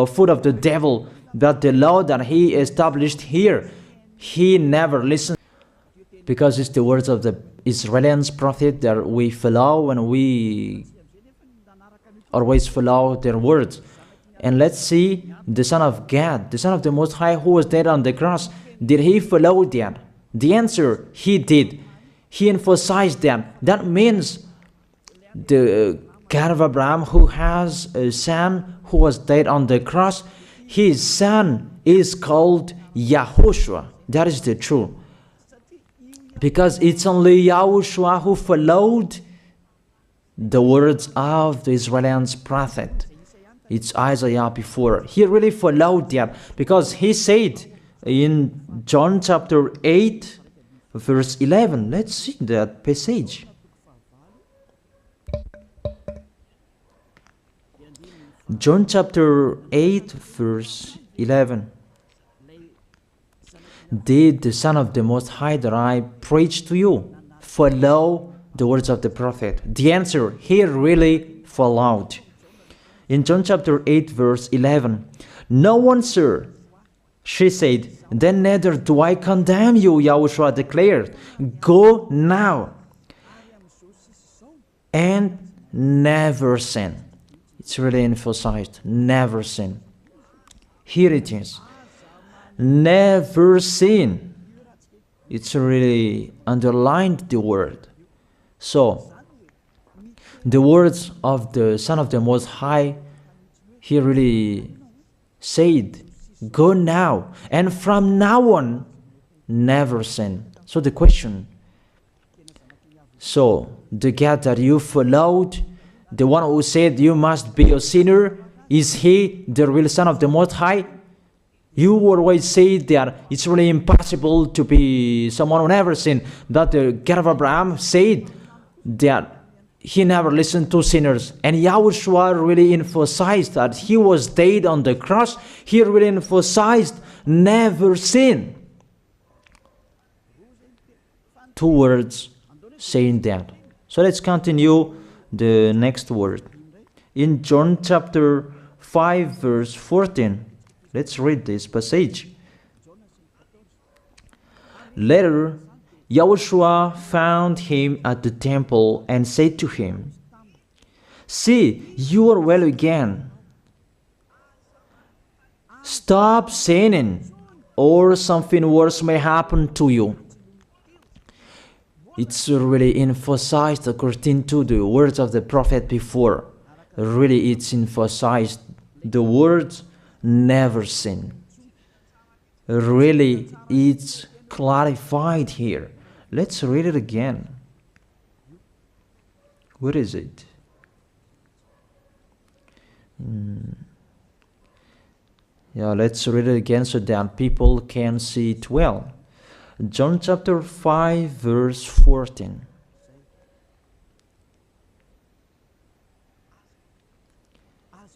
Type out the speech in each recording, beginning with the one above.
foot of the devil. But the law that he established here, he never listened, because it's the words of the Israeli prophet that we follow, and we always follow their words. And let's see the Son of God, the Son of the Most High, who was dead on the cross. Did he follow that? The answer, he did. He emphasized that. That means the God of Abraham, who has a son who was dead on the cross, his son is called YAHOSHUAH. That is the truth. Because it's only YAHOSHUAH who followed the words of the Israeli prophet. It's Isaiah before. He really followed that, because he said in John chapter 8, verse 11. Let's see that passage. John chapter 8, verse 11. Did the Son of the Most High that I preach to you follow the words of the prophet? The answer, he really followed. In John chapter 8, verse 11, no one, sir, she said, then neither do I condemn you, YAHOSHUAH declared. Go now and never sin. It's really emphasized, never sin. Here it is. Never sin. It's really underlined the word. So, the words of the Son of the Most High, he really said, go now, and from now on, never sin. So the question, so the God that you followed, the one who said you must be a sinner, is he the real Son of the Most High? You always say that it's really impossible to be someone who never sinned. That the God of Abraham said that he never listened to sinners. And YAHOSHUAH really emphasized that he was dead on the cross. He really emphasized never sin. Two words saying that. So let's continue the next word. In John chapter 5, verse 14. Let's read this passage. Later, YAHOSHUAH found him at the temple and said to him, see, you are well again. Stop sinning, or something worse may happen to you. It's really emphasized according to the words of the prophet before. Really, it's emphasized the words never sin. Really, it's clarified here. Let's read it again. Where is it? Yeah, let's read it again so that people can see it well. John chapter 5, verse 14.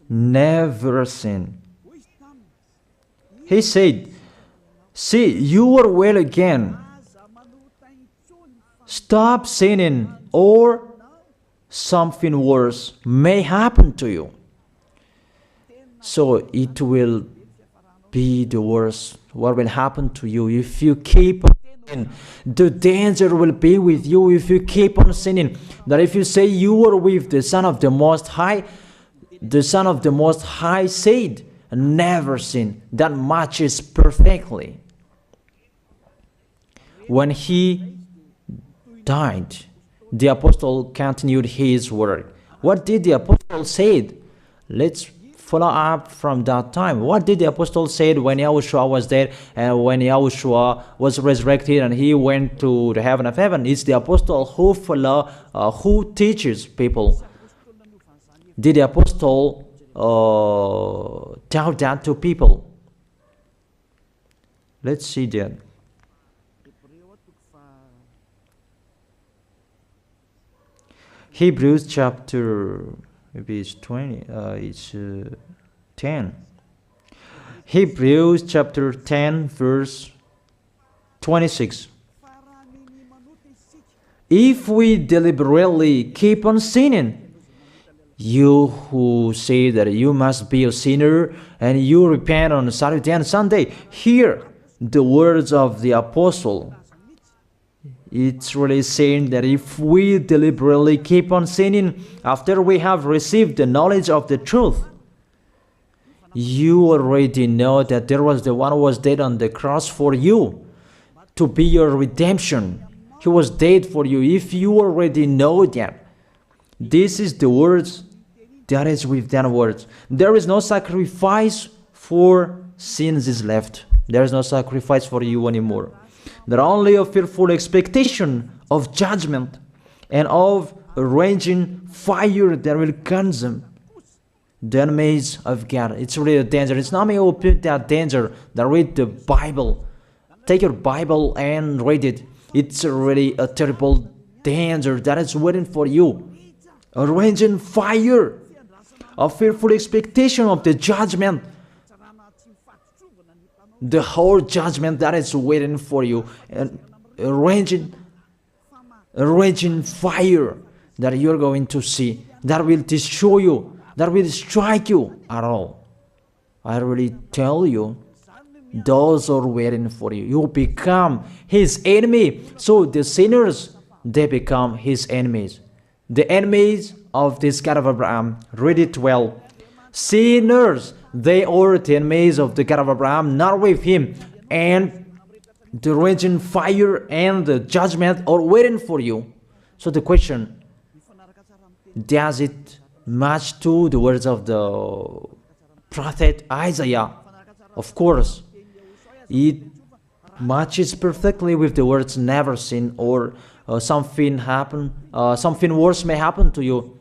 Never sin. He said, see, you are well again. Stop sinning, or something worse may happen to you. So it will be the worst. What will happen to you if you keep on sinning? The danger will be with you if you keep on sinning. That if you say you are with the Son of the Most High, the Son of the Most High said, never sin. That matches perfectly. When he died, the apostle continued his work. What did the apostle say? Let's follow up from that time. What did the apostle say when YAHOSHUAH was dead and when YAHOSHUAH was resurrected and he went to the heaven of heaven? It's the apostle who teaches people. Did the apostle tell that to people? Let's see that. Hebrews chapter, maybe it's 20, it's 10. Hebrews chapter 10, verse 26. If we deliberately keep on sinning, You who say that you must be a sinner and you repent on Saturday and Sunday, hear the words of the apostle. It's really saying that if we deliberately keep on sinning after we have received the knowledge of the truth, you already know that there was the one who was dead on the cross for you to be your redemption. He was dead for you. If you already know that, this is the words that is with that words. There is no sacrifice for sins is left. There is no sacrifice for you anymore. There only a fearful expectation of judgment and of a raging fire that will consume the enemies of God. It's really a danger. It's not me who put that danger that read the Bible. Take your Bible and read it. It's really a terrible danger that is waiting for you. A raging fire, a fearful expectation of the judgment. The whole judgment that is waiting for you, and a raging fire that you're going to see, that will destroy you, that will strike you at all. I really tell you, those are waiting for you. You become his enemy. So the sinners, they become his enemies. The enemies of this God of Abraham, read it well. Sinners, they are the enemies of the God of Abraham, not with him. And the raging fire and the judgment are waiting for you. So the question, does it match to the words of the prophet Isaiah? Of course, it matches perfectly with the words never sin, or something worse may happen to you.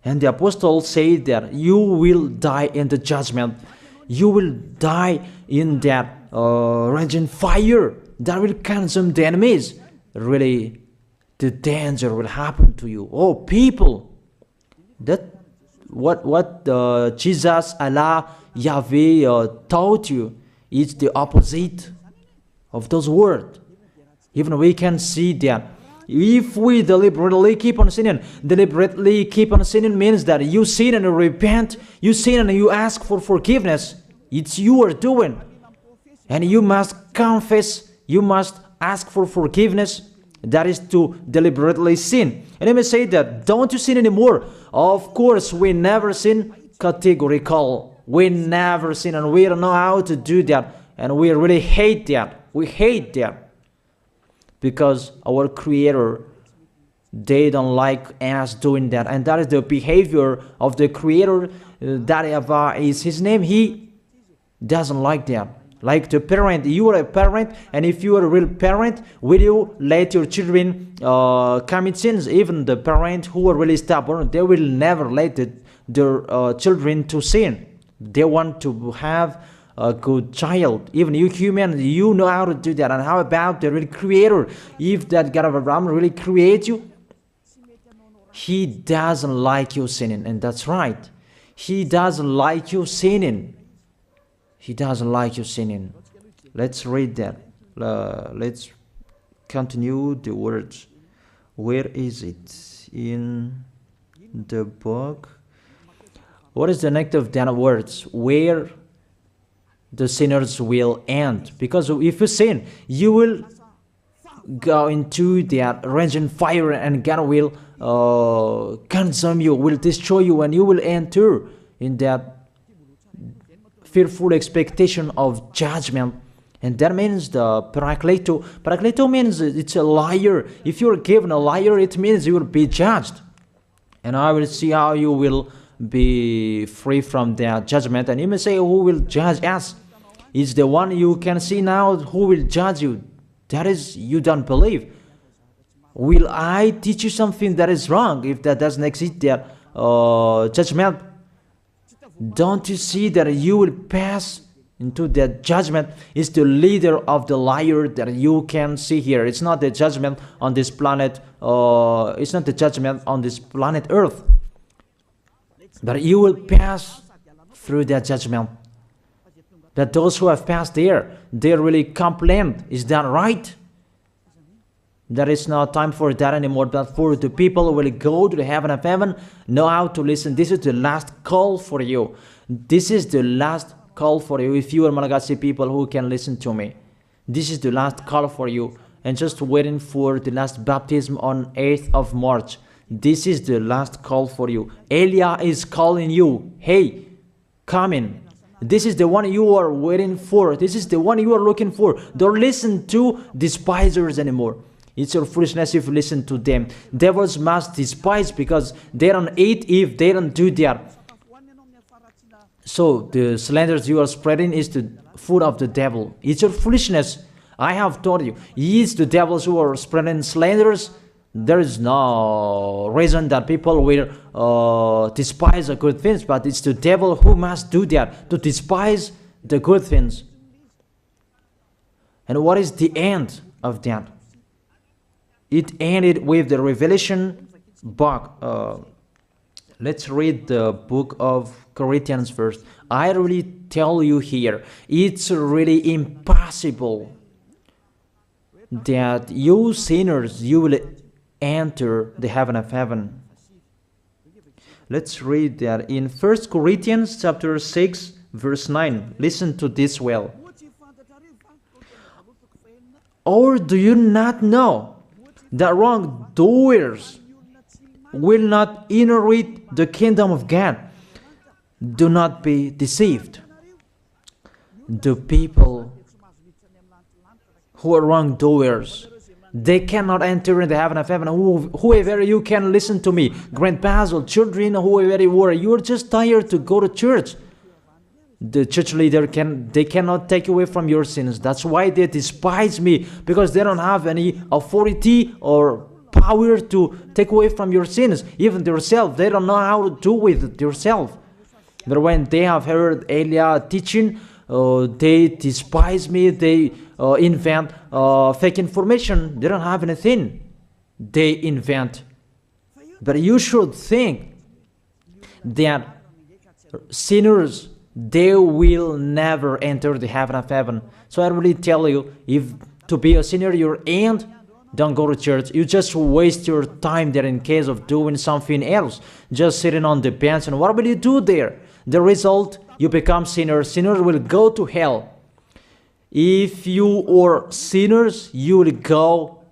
And the apostle said that you will die in the judgment. You will die in that raging fire that will consume the enemies. Really, the danger will happen to you. Oh, people, that what Jesus, Allah, Yahweh taught you is the opposite of those words. Even we can see that. If we deliberately keep on sinning means that you sin and you repent, you sin and you ask for forgiveness. It's you are doing. And you must confess, you must ask for forgiveness. That is to deliberately sin. And I may say that, don't you sin anymore? Of course, we never sin categorical. We never sin, and we don't know how to do that. And we really hate that. We hate that. Because our Creator, they don't like us doing that. And that is the behavior of the Creator. That YAHVAH is his name. He doesn't like that. Like the parent, you are a parent, and if you are a real parent, will you let your children commit sins? Even the parent who are really stubborn, they will never let their children to sin. They want to have a good child. Even you human, you know how to do that. And how about the real Creator? If that God of Abraham really creates you, he doesn't like you sinning. And that's right. He doesn't like you sinning. He doesn't like you sinning. Let's read that. Let's continue the words. Where is it? In the book. What is the next of that words? Where the sinners will end. Because if you sin, you will go into that raging fire, and God will consume you, will destroy you, and you will enter in that fearful expectation of judgment. And that means the parakleto. Parakleto means it's a liar. If you're given a liar, it means you will be judged. And I will see how you will be free from that judgment. And you may say, who will judge us? It's the one you can see now who will judge you. That is, you don't believe. Will I teach you something that is wrong if that doesn't exist, that judgment? Don't you see that you will pass into that judgment? Is the leader of the liar that you can see here. It's not the judgment on this planet. It's not the judgment on this planet Earth. But you will pass through that judgment. That those who have passed there, they really complain. Is that right? There is no time for that anymore, but for the people who will go to the heaven of heaven, know how to listen. This is the last call for you. This is the last call for you. If you are Malagasy people who can listen to me, this is the last call for you. And just waiting for the last baptism on 8th of March. This is the last call for you. Elia is calling you. Hey, come in. This is the one you are waiting for. This is the one you are looking for. Don't listen to despisers anymore. It's your foolishness if you listen to them. Devils must despise because they don't eat if they don't do that. So the slanders you are spreading is the food of the devil. It's your foolishness. I have told you. It's the devils who are spreading slanders. There is no reason that people will despise the good things, but it's the devil who must do that, to despise the good things. And what is the end of that? It ended with the Revelation book. Let's read the book of Corinthians first. I really tell you here, it's really impossible that you sinners, you will enter the heaven of heaven. Let's read that in 1 Corinthians chapter 6 verse 9. Listen to this well. Or do you not know that wrongdoers will not inherit the kingdom of God? Do not be deceived. The people who are wrongdoers, they cannot enter in the heaven of heaven. Whoever you can listen to me, grandpas or children, whoever you are, you're just tired to go to church. The church leader they cannot take away from your sins. That's why they despise me, because they don't have any authority or power to take away from your sins. Even themselves, they don't know how to do with it themselves. But when they have heard Elia teaching, they despise me. They invent fake information. They don't have anything. They invent. But you should think that sinners, they will never enter the heaven of heaven. So I really tell you, if to be a sinner your end, don't go to church. You just waste your time there in case of doing something else. Just sitting on the bench, and what will you do there? The result, you become sinners. Sinners will go to hell. If you are sinners, you will go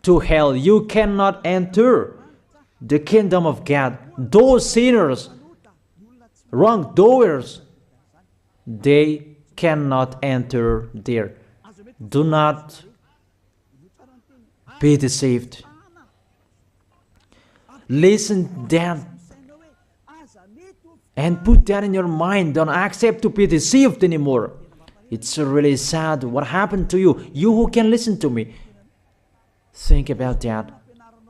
to hell. You cannot enter the kingdom of God. Those sinners, wrongdoers, they cannot enter there. Do not be deceived. Listen then and put that in your mind. Don't accept to be deceived anymore. It's really sad what happened to you. You who can listen to me, think about that.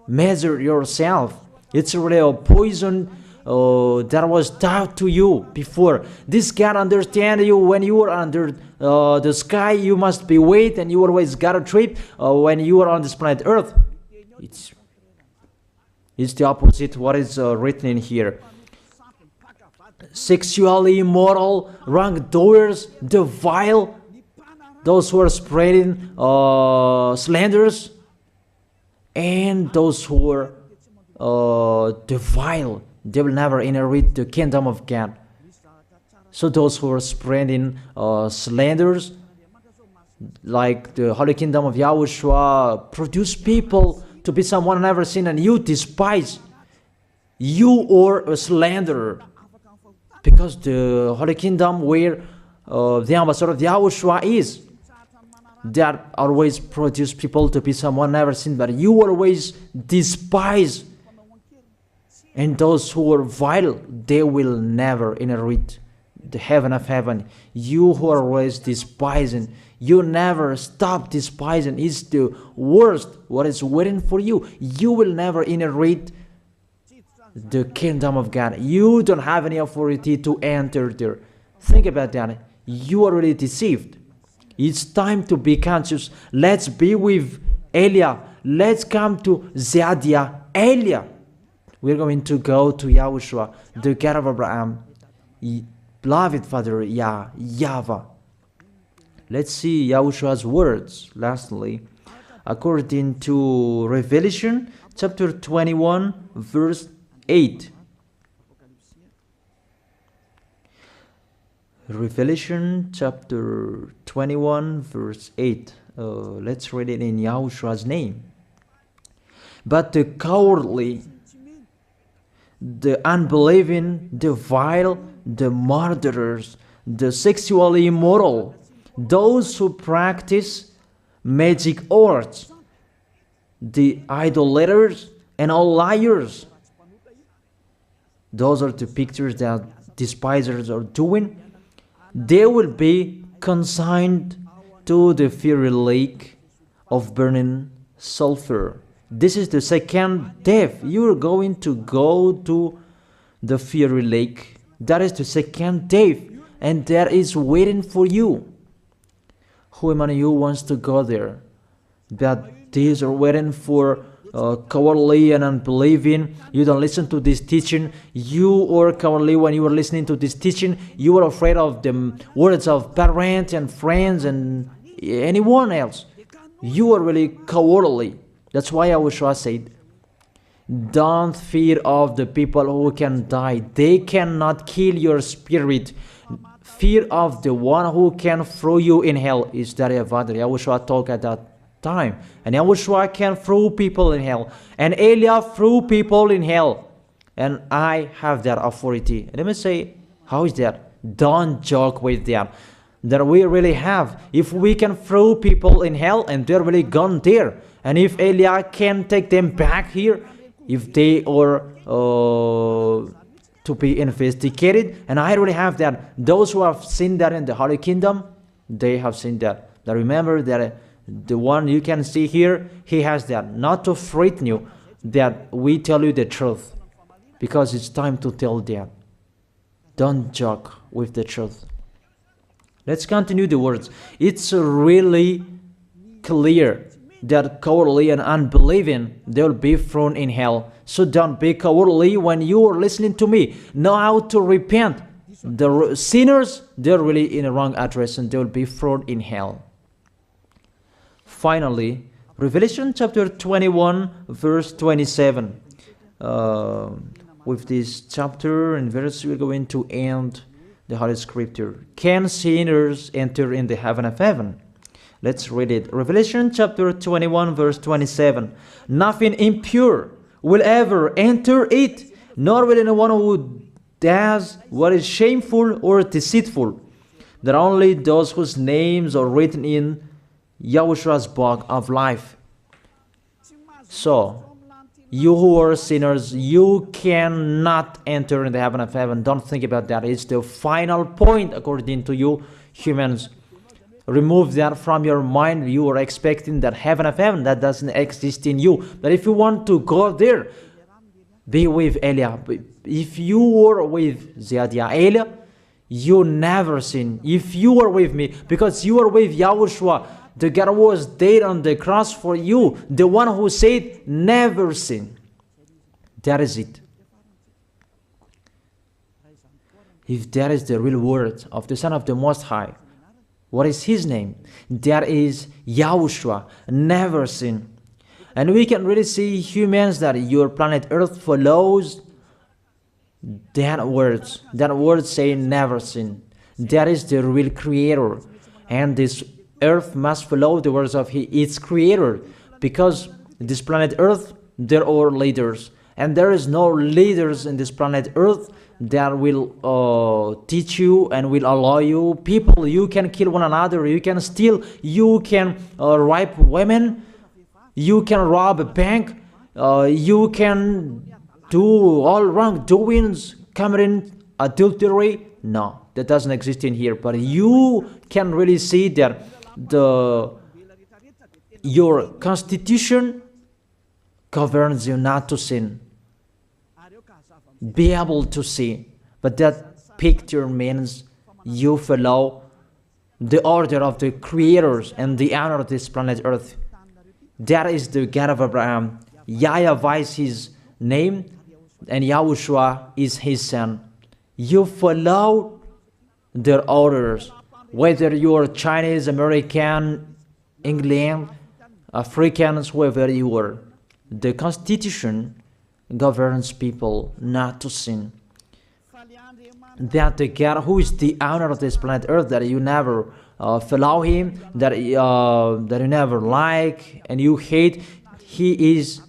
Measure yourself. It's really a poison that was taught to you before. This God understand you when you are under the sky. You must be wait, and you always got a trip when you are on this planet Earth. It's the opposite what is written in here. Sexually immoral, wrongdoers, the vile, those who are spreading slanders, and those who are the vile, they will never inherit the kingdom of God. So those who are spreading slanders, like the Holy Kingdom of YAHOSHUAH, produce people to be someone never seen, and you despise. You are a slanderer. Because the Holy Kingdom where the ambassador of YAHOSHUAH is, that always produce people to be someone never seen, but you always despise. And those who are vile, they will never inherit the heaven of heaven. You who are always despising, you never stop despising. It's the worst what is waiting for you. You will never inherit the kingdom of God. You don't have any authority to enter there. Think about that. You are already deceived. It's time to be conscious. Let's be with Elia. Let's come to Zadiah. Elia. We're going to go to YAHOSHUAH, the God of Abraham. Beloved Father YAHVAH. Let's see YAHOSHUAH's words. Lastly, according to Revelation chapter 21 verse 8. Revelation chapter 21 verse 8. Let's read it in Yahoshua's name. But the cowardly, the unbelieving, the vile, the murderers, the sexually immoral, those who practice magic arts, the idolaters, and all liars. Those are the pictures that despisers are doing. They will be consigned to the fiery lake of burning sulfur. This is the second death. You are going to go to the fiery lake. That is the second death, and that is waiting for you. Who among you wants to go there? That these are waiting for cowardly and unbelieving. You don't listen to this teaching. You are cowardly when you are listening to this teaching. You are afraid of the words of parents and friends and anyone else. You are really cowardly. That's why YAHOSHUAH said, don't fear of the people who can die. They cannot kill your spirit. Fear of the one who can throw you in hell. Is that YAHVAH? YAHOSHUAH talked at that time. And YAHOSHUAH can throw people in hell. And Elia threw people in hell. And I have that authority. Let me say, how is that? Don't joke with that. That we really have. If we can throw people in hell and they're really gone there. And if Elia can take them back here, if they are to be investigated, and I really have that. Those who have seen that in the Holy Kingdom, they have seen that. Now remember that the one you can see here, he has that. Not to frighten you, that we tell you the truth, because it's time to tell that. Don't joke with the truth. Let's continue the words. It's really clear that cowardly and unbelieving, they will be thrown in hell. So don't be cowardly when you are listening to me. Know how to repent. The sinners, they're really in a wrong address and they will be thrown in hell. Finally, Revelation chapter 21 verse 27. With this chapter and verse, we're going to end the Holy Scripture. Can sinners enter in the heaven of heaven? Let's read it. Revelation chapter 21 verse 27. Nothing impure will ever enter it, nor will anyone who does what is shameful or deceitful. That only those whose names are written in YAHOSHUAH's book of life. So, you who are sinners, you cannot enter in the heaven of heaven. Don't think about that. It's the final point according to you humans. Remove that from your mind. You are expecting that heaven of heaven that doesn't exist in you. But if you want to go there, be with Elia. If you are with Elia, you never sin. If you are with me, because you are with YAHOSHUAH, the God was dead on the cross for you, the one who said never sin. That is it. If that is the real word of the Son of the Most High, what is his name? That is YAHOSHUAH, never sin. And we can really see humans that your planet Earth follows that words. That word saying never sin. That is the real creator. And this Earth must follow the words of its creator. Because this planet Earth, there are leaders. And there is no leaders in this planet Earth that will teach you and will allow you. People, you can kill one another, you can steal, you can rape women, you can rob a bank, you can do all wrongdoings, committing adultery. No, that doesn't exist in here. But you can really see that your constitution governs you not to sin. Be able to see. But that picture means you follow the order of the creators and the honor of this planet Earth. That is the God of Abraham. YAHVAH is his name, and YAHOSHUAH is his son. You follow their orders. Whether you are Chinese, American, England, Africans, whoever you are, the Constitution governs people not to sin. That the God who is the owner of this planet Earth, that you never follow him, that you never like and you hate, he is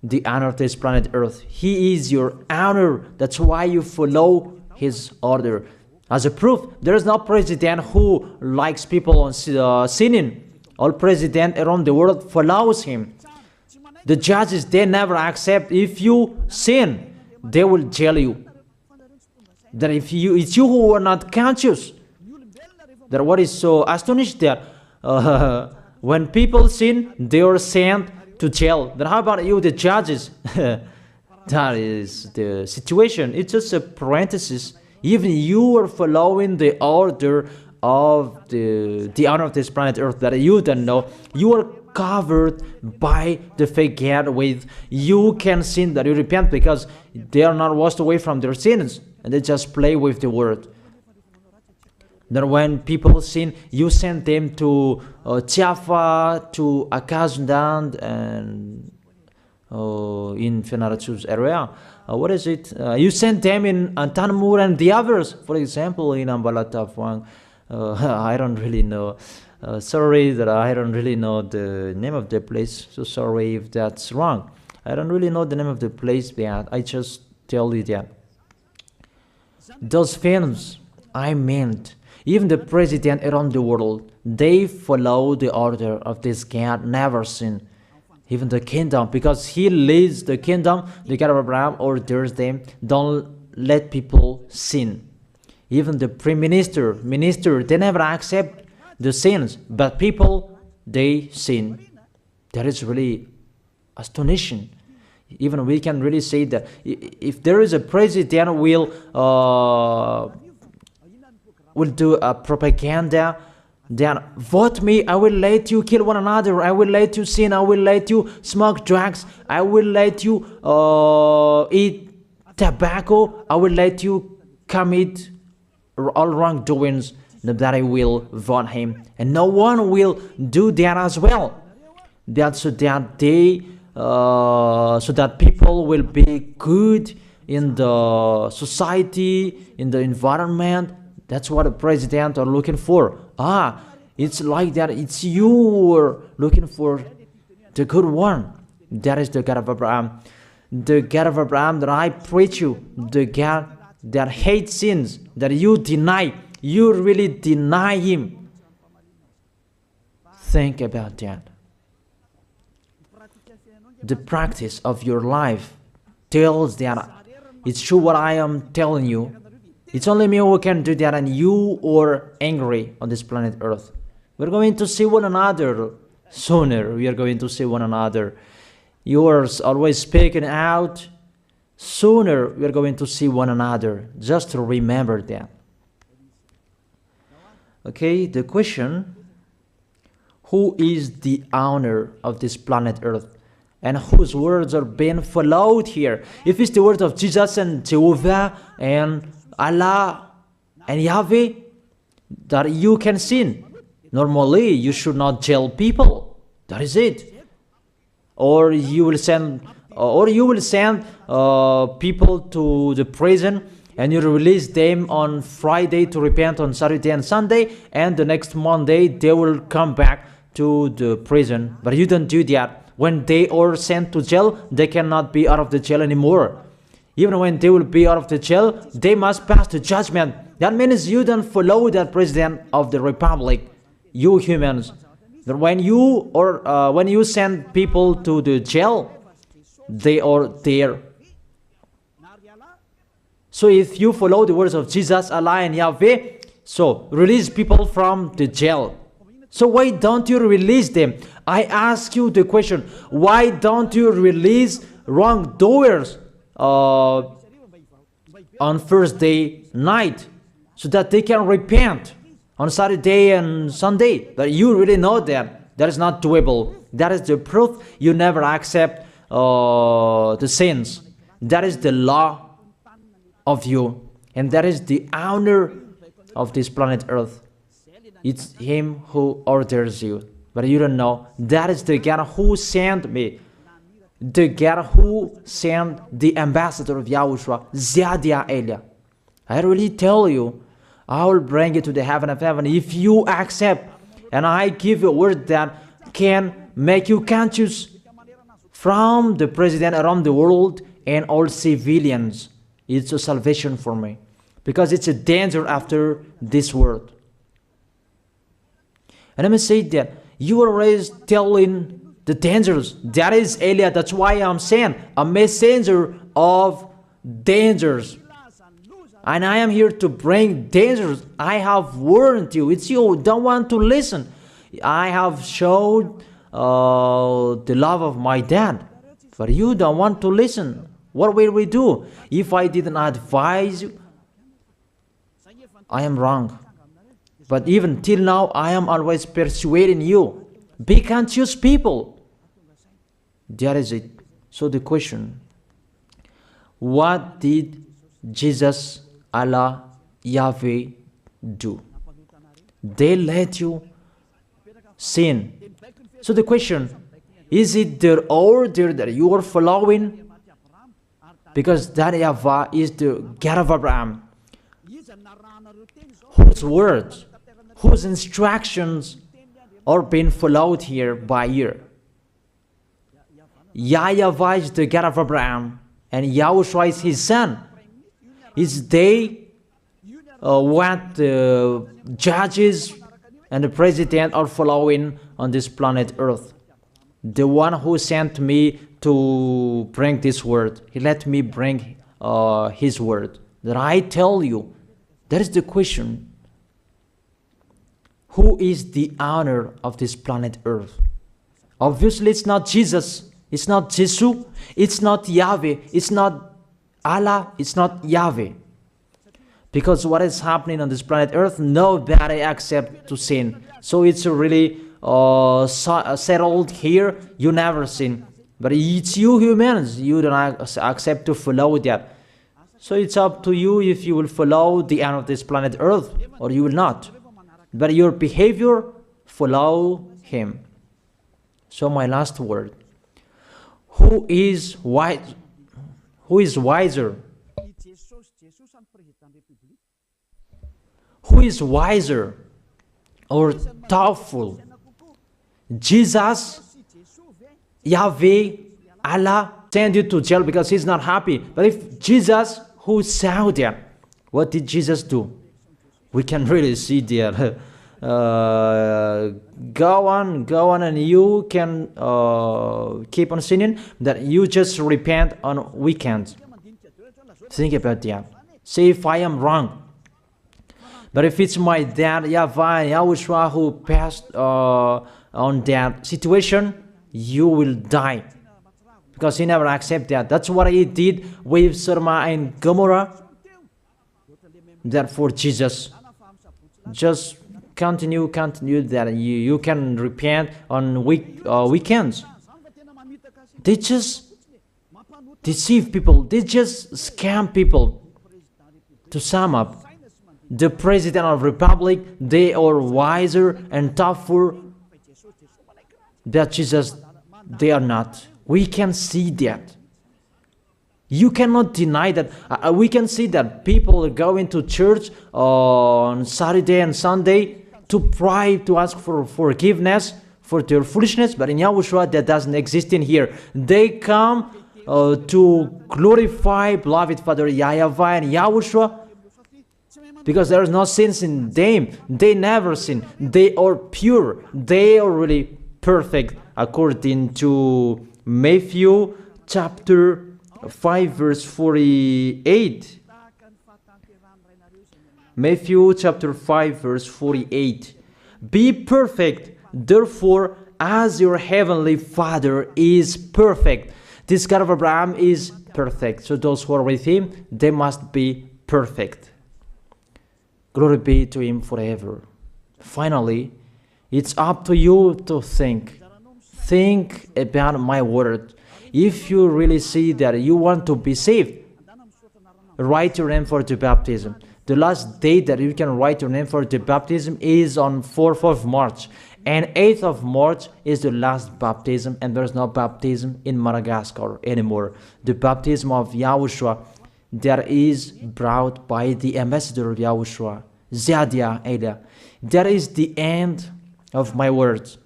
the owner of this planet Earth. He is your owner. That's why you follow his order. As a proof, there is no president who likes people on sinning. All president around the world follows him. The judges, they never accept. If you sin, they will jail you. That if it's you who are not conscious. That what is so astonished that when people sin, they are sent to jail. Then how about you, the judges? That is the situation. It's just a parenthesis. Even you are following the order of the owner of this planet Earth that you don't know. You are covered by the fake God with you can sin, that you repent, because they are not washed away from their sins and they just play with the word. That when people sin, you send them to YAHVAH, to Akazundand, and in Fenarachu's area. What is it? You send them in Antanmur and the others. For example, in Ambalatafwang. I don't really know. Sorry that I don't really know the name of the place. So sorry if that's wrong. I don't really know the name of the place, but I just tell you that. Those films, I meant, even the president around the world, they follow the order of this God, never sin. Even the kingdom, because he leads the kingdom, the God of Abraham orders them, don't let people sin. Even the prime minister, they never accept the sins, but people, they sin. That is really astonishing. Even we can really say that if there is a president will do a propaganda, then vote me, I will let you kill one another, I will let you sin, I will let you smoke drugs, I will let you eat tobacco, I will let you commit all wrongdoings, that I will vote him. And no one will do that as well. That's so that they so that people will be good in the society, in the environment. That's what the president are looking for. It's like that. It's you who are looking for the good one. That is the God of Abraham. The God of Abraham that I preach you. The God that hates sins, that you deny. You really deny him. Think about that. The practice of your life tells that it's true what I am telling you. It's only me who can do that, and you are angry on this planet Earth. We're going to see one another sooner. We are going to see one another. You are always speaking out. Sooner we are going to see one another. Just to remember that. Okay, the question: who is the owner of this planet Earth? And whose words are being followed here? If it's the word of Jesus and Jehovah and Allah and Yahweh, that you can sin. Normally, you should not jail people. That is it. Or you will send, people to the prison, and you release them on Friday to repent on Saturday and Sunday, and the next Monday they will come back to the prison. But you don't do that. When they are sent to jail, they cannot be out of the jail anymore. Even when they will be out of the jail, they must pass the judgment. That means you don't follow that president of the republic, you humans. That when you send people to the jail, they are there. So if you follow the words of Jesus, Allah and Yahweh, so release people from the jail. So why don't you release them? I ask you the question, why don't you release wrongdoers on Thursday night so that they can repent on Saturday and Sunday? But you really know that that is not doable. That is the proof you never accept the sins. That is the law of you, and that is the owner of this planet Earth. It's him who orders you. But you don't know. That is the God who sent me. The God who sent the ambassador of Yahushua, Zadia Elia. I really tell you, I will bring you to the heaven of heaven if you accept. And I give you a word that can make you conscious from the president around the world and all civilians. It's a salvation for me. Because it's a danger after this world. And let me say that you are always telling the dangers. That is Elia. That's why I'm saying a messenger of dangers. And I am here to bring dangers. I have warned you. It's you who don't want to listen. I have showed the love of my dad. But you don't want to listen. What will we do? If I didn't advise you, I am wrong. But even till now, I am always persuading you. Be conscious people. That is it. So the question, what did Jesus, Allah, Yahweh do? They let you sin. So the question, is it their order that you are following? Because that YAHVAH is the God of Abraham, whose words, whose instructions are being followed here by year. YAHVAH is the God of Abraham, and Yahushua is his son. Is they what the judges and the president are following on this planet Earth. The one who sent me to bring this word, he let me bring his word. That I tell you, that is the question. Who is the owner of this planet Earth? Obviously, it's not Jesus. It's not Jesus. It's not Yahweh. It's not Allah. It's not Yahweh. Because what is happening on this planet Earth, nobody accepts to sin. So it's really settled here. You never sin. But it's you humans. You don't accept to follow that. So it's up to you if you will follow the end of this planet Earth or you will not. But your behavior, follow him. So my last word. Who is wise? Who is wiser? Who is wiser or doubtful? Jesus, Yahweh, Allah send you to jail because he's not happy. But if Jesus, who saw that, what did Jesus do? We can really see that. Go on, and you can keep on sinning. That you just repent on weekends. Think about that. See if I am wrong. But if it's my dad, YAHVAH and YAHOSHUAH who passed on that situation, you will die. Because he never accepted that. That's what he did with Sodom and Gomorrah. Therefore, Jesus, just continue that you can repent on weekends. They just deceive people. They just scam people. To sum up, the president of the republic, they are wiser and tougher than Jesus. They are not. We can see that. You cannot deny that. We can see that people are going to church on Saturday and Sunday to pray, to ask for forgiveness for their foolishness. But in Yahushua, that doesn't exist in here. They come to glorify beloved Father YAHVAH and Yahushua because there is no sins in them. They never sin. They are pure. They are really perfect according to Matthew chapter 5 verse 48. Matthew chapter 5 verse 48. Be perfect, therefore, as your heavenly Father is perfect. This God of Abraham is perfect. So those who are with him, they must be perfect. Glory be to him forever. Finally, it's up to you to think. Think about my word. If you really see that you want to be saved, write your name for the baptism. The last date that you can write your name for the baptism is on 4th of March. And 8th of March is the last baptism, and there's no baptism in Madagascar anymore. The baptism of YAHOSHUAH that is brought by the ambassador of YAHOSHUAH, Zadia Elia. That is the end of my words.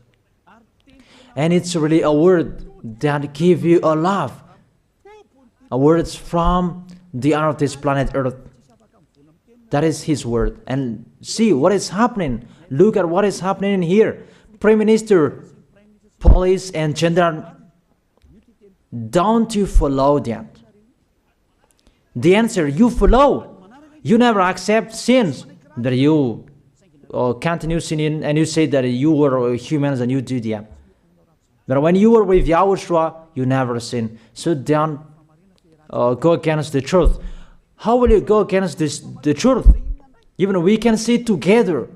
And it's really a word that gives you a love. A word from the honor of this planet Earth. That is his word. And see what is happening. Look at what is happening here. Prime Minister, police and gendarme, don't you follow that? The answer, you follow. You never accept sins. That you continue sinning and you say that you were humans and you do that. But when you were with YAHOSHUAH, you never sin. So don't go against the truth. How will you go against the truth? Even we can see together.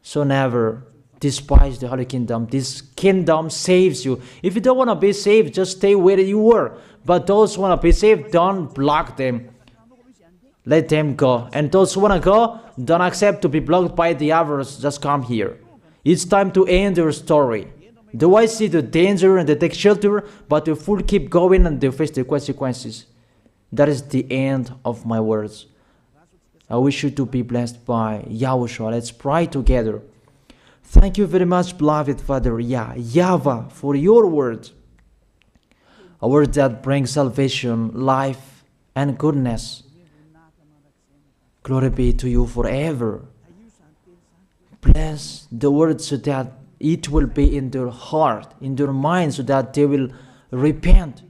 So never despise the Holy Kingdom. This kingdom saves you. If you don't want to be saved, just stay where you were. But those who want to be saved, don't block them. Let them go. And those who want to go, don't accept to be blocked by the others. Just come here. It's time to end your story. Do I see the danger and they take shelter, but the fool keep going and they face the consequences? That is the end of my words. I wish you to be blessed by YAHOSHUAH. Let's pray together. Thank you very much, beloved Father YAHVAH, for your word. A word that brings salvation, life, and goodness. Glory be to you forever. Bless the word so that it will be in their heart, in their mind, so that they will repent.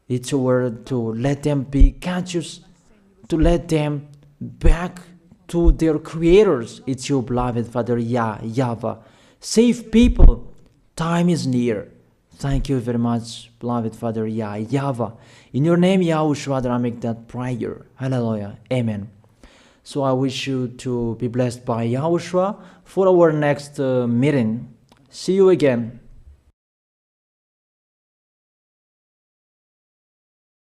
It's a word to let them be conscious, to let them back to their creators. It's your beloved Father YAHVAH. Save people. Time is near. Thank you very much, beloved Father YAHVAH. In your name, YAHOSHUAH, that I make that prayer. Hallelujah. Amen. So I wish you to be blessed by YAHOSHUAH for our next meeting. See you again.